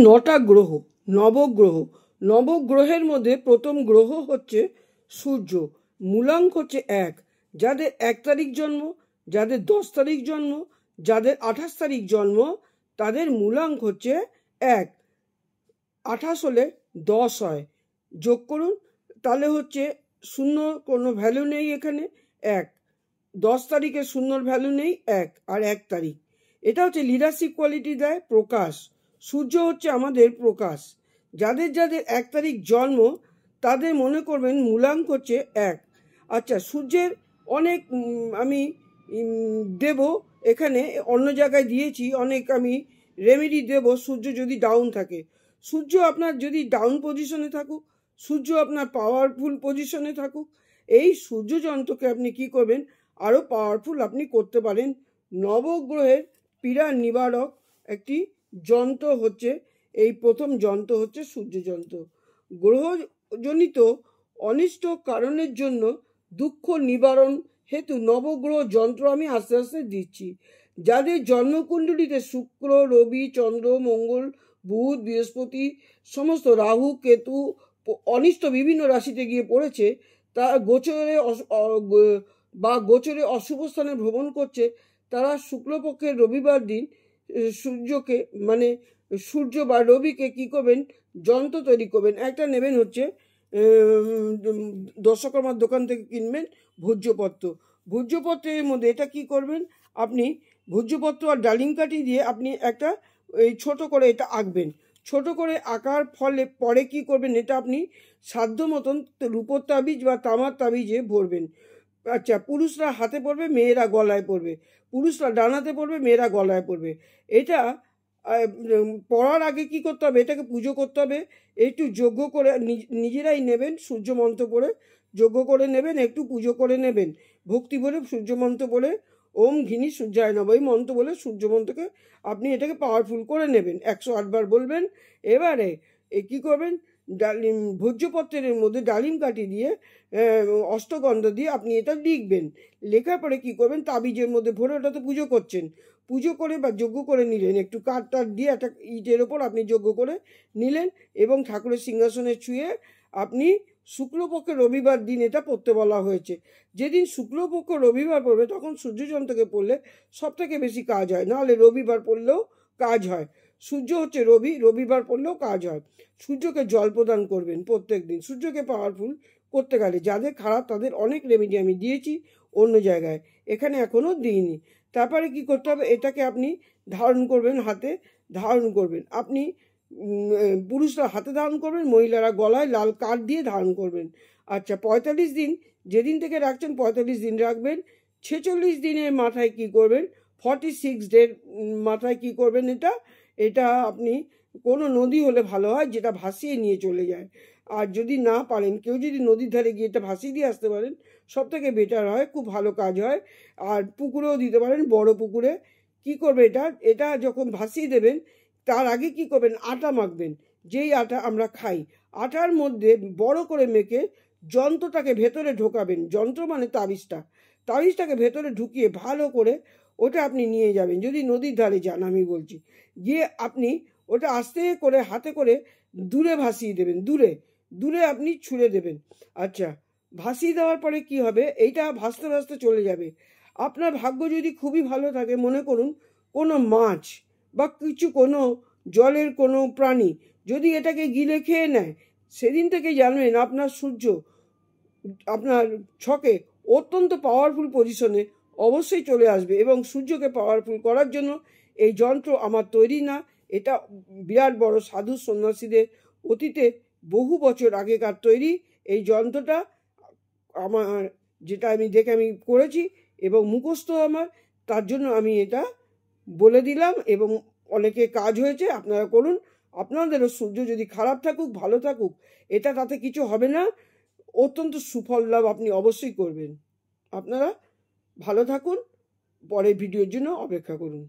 নটা গ্রহ, নবগ্রহ। নবগ্রহের মধ্যে প্রথম গ্রহ হচ্ছে সূর্য। মূলাঙ্ক হচ্ছে 1। যাদের 1 তারিখ জন্ম, যাদের 10 তারিখ জন্ম, যাদের 28 তারিখ জন্ম, তাদের মূলাঙ্ক হচ্ছে 1। 28 হলে 10 হয়, যোগ করুন, তাহলে হচ্ছে শূন্য কোনো ভ্যালু নেই এখানে, 1। 10 তারিখে শূন্যর ভ্যালু নেই, 1 আর 1 তারিখ। এটা হচ্ছে লিডারশিপ কোয়ালিটি দেয়, প্রকাশ। সূর্য হচ্ছে আমাদের প্রকাশ। যাদের যাদের 1 তারিখ জন্ম তাদের মনে করবেন মূলাঙ্ক হচ্ছে 1। আচ্ছা, সূর্যের অনেক আমি দেব, এখানে অন্য জায়গায় দিয়েছি, অনেক আমি রেমেডি দেব সূর্য যদি ডাউন থাকে। সূর্য আপনার যদি ডাউন পজিশনে থাকুক, সূর্য আপনার পাওয়ারফুল পজিশনে থাকুক, এই সূর্য যন্ত্রকে আপনি কি করবেন, আরও পাওয়ারফুল আপনি করতে পারেন। নবগ্রহের পীড়া নিবারক একটি যন্ত্র হচ্ছে, এই প্রথম যন্ত্র হচ্ছে সূর্য যন্ত্র। গ্রহজনিত অনিষ্ট কারণের জন্য দুঃখ নিবারণ হেতু নবগ্রহ যন্ত্র আমি আস্তে আস্তে দিচ্ছি। যাদের জন্মকুণ্ডলিতে শুক্র, রবি, চন্দ্র, মঙ্গল, বুধ, বৃহস্পতি, সমস্ত রাহু, কেতু অনিষ্ট বিভিন্ন রাশিতে গিয়ে পড়েছে, তা গোচরে অশুভ স্থানে ভ্রমণ করছে, তারা শুক্লপক্ষের রবিবার দিন সূর্যকে মানে সূর্য বা রবিকে কি করবেন, যন্ত্র তৈরি করবেন। একটা নেবেন হচ্ছে দর্শকর্মার দোকান থেকে কিনবেন ভূর্যপত্র। ভূর্যপত্রের মধ্যে এটা কি করবেন, আপনি ভূর্যপত্র আর ডালিম কাঠি দিয়ে আপনি একটা এই ছোট করে এটা আঁকবেন। ছোট করে আঁকার ফলে পরে কি করবেন, এটা আপনি সাধ্য মতন রূপোর তাবিজ বা তামার তাবিজে ভরবেন। আচ্ছা, পুরুষরা হাতে পরবে, মেয়েরা গলায় পরবে। পুরুষরা ডানাতে পরবে, মেয়েরা গলায় পরবে। এটা পড়ার আগে কি করতে হবে, এটাকে পুজো করতে হবে। একটু যজ্ঞ করে নিজেরাই নেবেন, সূর্য মন্ত্র পড়ে যজ্ঞ করে নেবেন, একটু পুজো করে নেবেন, ভক্তি বলে সূর্য মন্ত্র বলে ওম ঘিনি সূর্যায় নমঃ এই মন্ত্র বলে সূর্য মন্ত্রকে আপনি এটাকে পাওয়ারফুল করে নেবেন, 108 বার বলবেন। এবারে কি করবেন, ডালিম ভোজ্যপত্রের মধ্যে ডালিম কাঠি দিয়ে অষ্টগন্ধ দিয়ে আপনি এটা লিখবেন। লেখার পরে কি করবেন, তাবিজের মধ্যে ভরে ওটাতে পুজো করছেন। পুজো করে বা যজ্ঞ করে নিলেন, একটু কাঠ টাট দিয়ে একটা ইটের ওপর আপনি যজ্ঞ করে নিলেন এবং ঠাকুরের সিংহাসনে ছুঁয়ে আপনি শুক্লপক্ষের রবিবার দিন এটা পড়তে বলা হয়েছে। যেদিন শুক্লপক্ষ রবিবার পড়বে তখন সূর্যযন্ত্রকে পড়লে সব থেকে বেশি কাজ হয়, নাহলে রবিবার পড়লেও কাজ হয়। সূর্য হচ্ছে রবিবার পড়লেও কাজ হয়। সূর্যকে জল প্রদান করবেন প্রত্যেক দিন। সূর্যকে পাওয়ারফুল করতে গেলে যাদের খারাপ তাদের অনেক রেমেডি আমি দিয়েছি অন্য জায়গায়, এখানে এখনও দিইনি। তারপরে কি করতে হবে, এটাকে আপনি ধারণ করবেন, হাতে ধারণ করবেন। আপনি পুরুষরা হাতে ধারণ করবেন, মহিলারা গলায় লাল কাঠ দিয়ে ধারণ করবেন। আচ্ছা, 45 দিন যেদিন থেকে রাখছেন 45 দিন রাখবেন। 46 দিনের মাথায় কি করবেন, 46 ডের মাথায় কি করবেন, এটা আপনি কোনো নদী হলে ভালো হয় যেটা ভাসিয়ে নিয়ে চলে যায়। আর যদি না পারেন, কেউ যদি নদীর ধারে গিয়ে এটা ভাসিয়ে দিয়ে আসতে পারেন সব থেকে বেটার হয়, খুব ভালো কাজ হয়। আর পুকুরেও দিতে পারেন, বড় পুকুরে। কি করবে, এটা যখন ভাসিয়ে দেবেন তার আগে কি করবেন, আটা মাখবেন, যেই আটা আমরা খাই। আটার মধ্যে বড় করে মেখে যন্ত্রটাকে ভেতরে ঢোকাবেন। যন্ত্র মানে তাবিজটাকে ভেতরে ঢুকিয়ে ভালো করে ওটা আপনি নিয়ে যাবেন, যদি নদীর ধারে যান আমি বলছি। গিয়ে আপনি ওটা আস্তে করে হাতে করে দূরে ভাসিয়ে দেবেন, দূরে আপনি ছুঁড়ে দেবেন। আচ্ছা, ভাসিয়ে দেওয়ার পরে কি হবে, এইটা ভাসতে ভাসতে চলে যাবে। আপনার ভাগ্য যদি খুবই ভালো থাকে, মনে করুন কোনো মাছ বা কোনো জলের কোনো প্রাণী যদি এটাকে গিলে খেয়ে নেয়, সেদিন থেকে জানবেন আপনার সূর্য আপনার ছকে অত্যন্ত পাওয়ারফুল পজিশনে অবশ্যই চলে আসবে। এবং সূর্যকে পাওয়ারফুল করার জন্য এই যন্ত্র আমার তৈরি না, এটা বিরাট বড় সাধু সন্ন্যাসীদের অতীতে বহু বছর আগেকার তৈরি। এই যন্ত্রটা আমার যেটা আমি করেছি এবং মুখস্থ আমার, তার জন্য আমি এটা বলে দিলাম এবং অনেকে কাজ হয়েছে, আপনারা করুন। আপনাদেরও সূর্য যদি খারাপ থাকুক ভালো থাকুক, এটা তাতে কিছু হবে না, অত্যন্ত সুফল লাভ আপনি অবশ্যই করবেন। আপনারা ভালো থাকুন, পরের ভিডিওর জন্য অপেক্ষা করুন।